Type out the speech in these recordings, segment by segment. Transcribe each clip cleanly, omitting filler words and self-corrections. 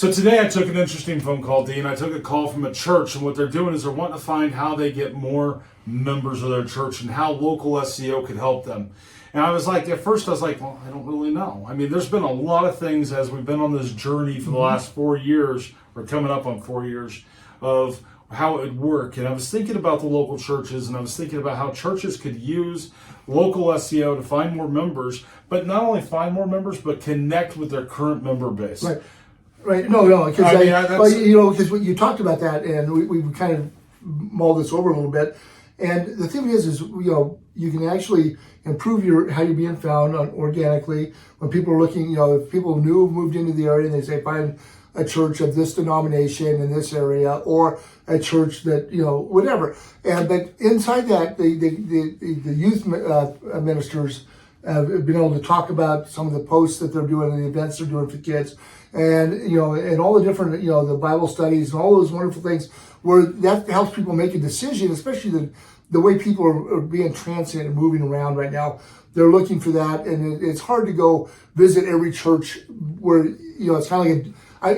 So today I took an interesting phone call, Dean. I took a call from a church, and what they're doing is they're wanting to find how they get more members of their church and how local SEO could help them. And I was like, at first I was like, well, I don't really know. I mean, there's been a lot of things as we've been on this journey for the last 4 years, or coming up on 4 years, of how it would work. And I was thinking about the local churches, and I was thinking about how churches could use local SEO to find more members, but not only find more members, but connect with their current member base. Right. No, because you talked about that, and we kind of mulled this over a little bit. And the thing is you can actually improve how you're being found organically when people are looking. If people moved into the area and they say find a church of this denomination in this area, or a church that whatever. But inside that, the youth ministers have been able to talk about some of the posts that they're doing and the events they're doing for kids, and and all the different the Bible studies and all those wonderful things, where that helps people make a decision, especially the way people are being transient and moving around right now. They're looking for that, and it's hard to go visit every church where it's kind of like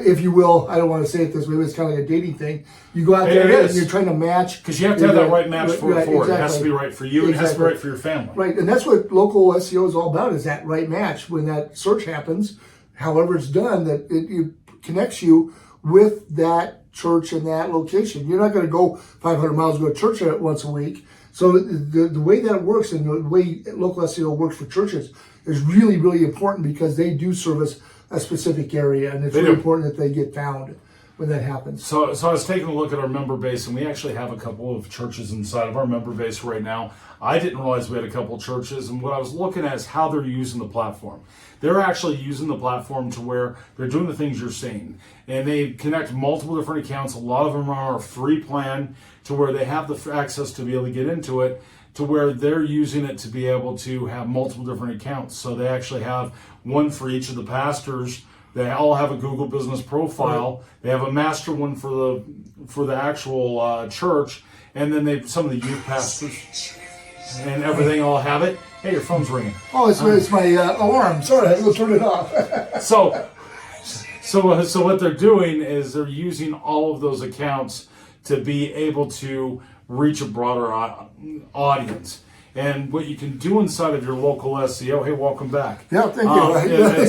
if you will, I don't want to say it this way, but it's kind of like a dating thing. You go out there and you're trying to match. Because you have to have that right match for it. Exactly. It has to be right for you. Exactly. It has to be right for your family. Right, and that's what local SEO is all about, is that right match. When that search happens, however it's done, that it connects you with that church and that location. You're not going to go 500 miles to go to church once a week. So the way that works, and the way local SEO works for churches, is really, really important, because they do service a specific area, and it's really important that they get found when that happens. So I was taking a look at our member base, and we actually have a couple of churches inside of our member base right now. I didn't realize we had a couple of churches, and what I was looking at is how they're using the platform. They're actually using the platform to where they're doing the things you're seeing, and they connect multiple different accounts. A lot of them are on our free plan, to where they have the access to be able to get into it, to where they're using it to be able to have multiple different accounts. So they actually have one for each of the pastors. They all have a Google Business profile. Right. They have a master one for the actual church, and then some of the youth pastors and everything all have it. Hey, your phone's ringing. Oh, it's my alarm. Sorry, I have to turn it off. So what they're doing is they're using all of those accounts to be able to reach a broader audience. And what you can do inside of your local SEO, hey, welcome back. Yeah, thank you.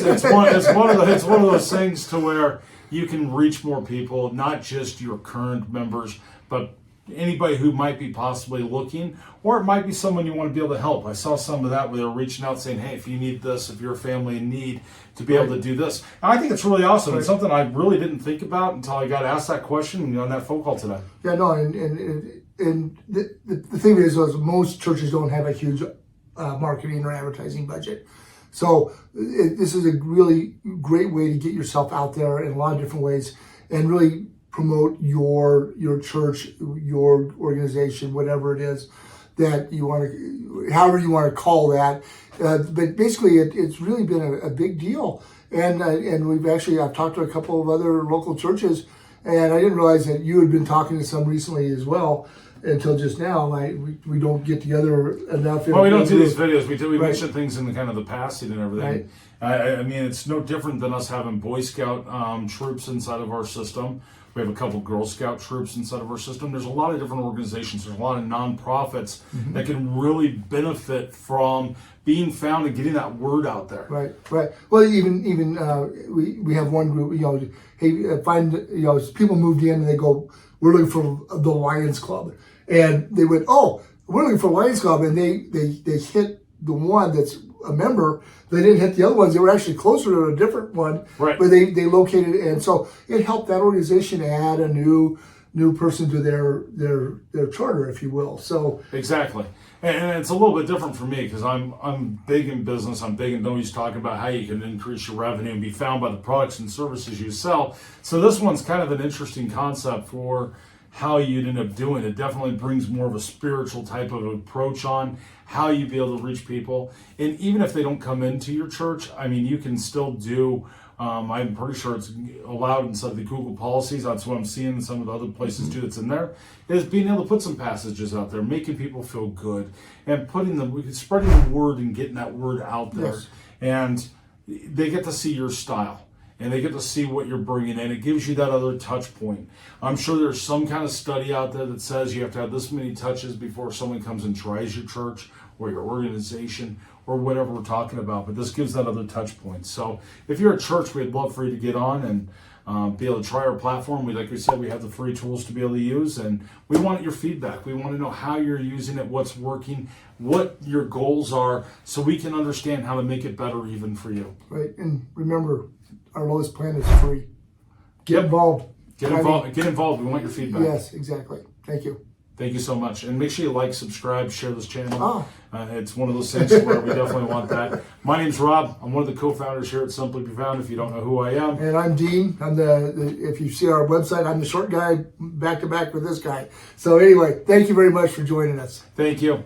It's one of those things to where you can reach more people, not just your current members, but anybody who might be possibly looking, or it might be someone you want to be able to help. I saw some of that where they're reaching out saying, hey, if you need this, if you're a family in need, to be able to do this. And I think it's really awesome. Right. It's something I really didn't think about until I got asked that question on that phone call today. Yeah, no, and the thing is most churches don't have a huge marketing or advertising budget. So this is a really great way to get yourself out there in a lot of different ways, and really promote your church, your organization, whatever it is that you want to, however you want to call that. But basically, it's really been a big deal. And I've talked to a couple of other local churches, and I didn't realize that you had been talking to some recently as well until just now. We don't get together enough. Well, we don't do these videos. We mention things in the kind of the passing and everything. Right. I mean, it's no different than us having Boy Scout troops inside of our system. We have a couple Girl Scout troops inside of our system. There's a lot of different organizations. There's a lot of nonprofits that can really benefit from being found and getting that word out there. Right. Well, even we have one group. Hey, find people moved in and they go, we're looking for the Lions Club, and they went, oh, we're looking for Lions Club, and they hit the one that's a member. They didn't hit the other ones. They were actually closer to a different one, right, where they located it. And so it helped that organization add a new person to their charter, if you will. So exactly. And it's a little bit different for me, because I'm big in business. I'm big in always talking about how you can increase your revenue and be found by the products and services you sell. So this one's kind of an interesting concept for how you'd end up doing it. Definitely brings more of a spiritual type of approach on how you be able to reach people. And even if they don't come into your church, I mean, you can still do, I'm pretty sure it's allowed inside the Google policies. That's what I'm seeing in some of the other places too that's in there, is being able to put some passages out there, making people feel good, and spreading the word and getting that word out there. Yes. And they get to see your style. and they get to see what you're bringing in. It gives you that other touch point. I'm sure there's some kind of study out there that says you have to have this many touches before someone comes and tries your church or your organization or whatever we're talking about, but this gives that other touch point. So if you're a church, we'd love for you to get on and be able to try our platform. Like we said, we have the free tools to be able to use, and we want your feedback. We want to know how you're using it, what's working, what your goals are, so we can understand how to make it better even for you. Right, and remember, our lowest plan is free. Get involved. Get involved. We want your feedback. Yes, exactly. Thank you. Thank you so much. And make sure you like, subscribe, share this channel. It's one of those things where we definitely want that. My name's Rob. I'm one of the co-founders here at Simply Be Found, if you don't know who I am. And I'm Dean. I'm if you see our website, I'm the short guy back to back with this guy. So anyway, thank you very much for joining us. Thank you.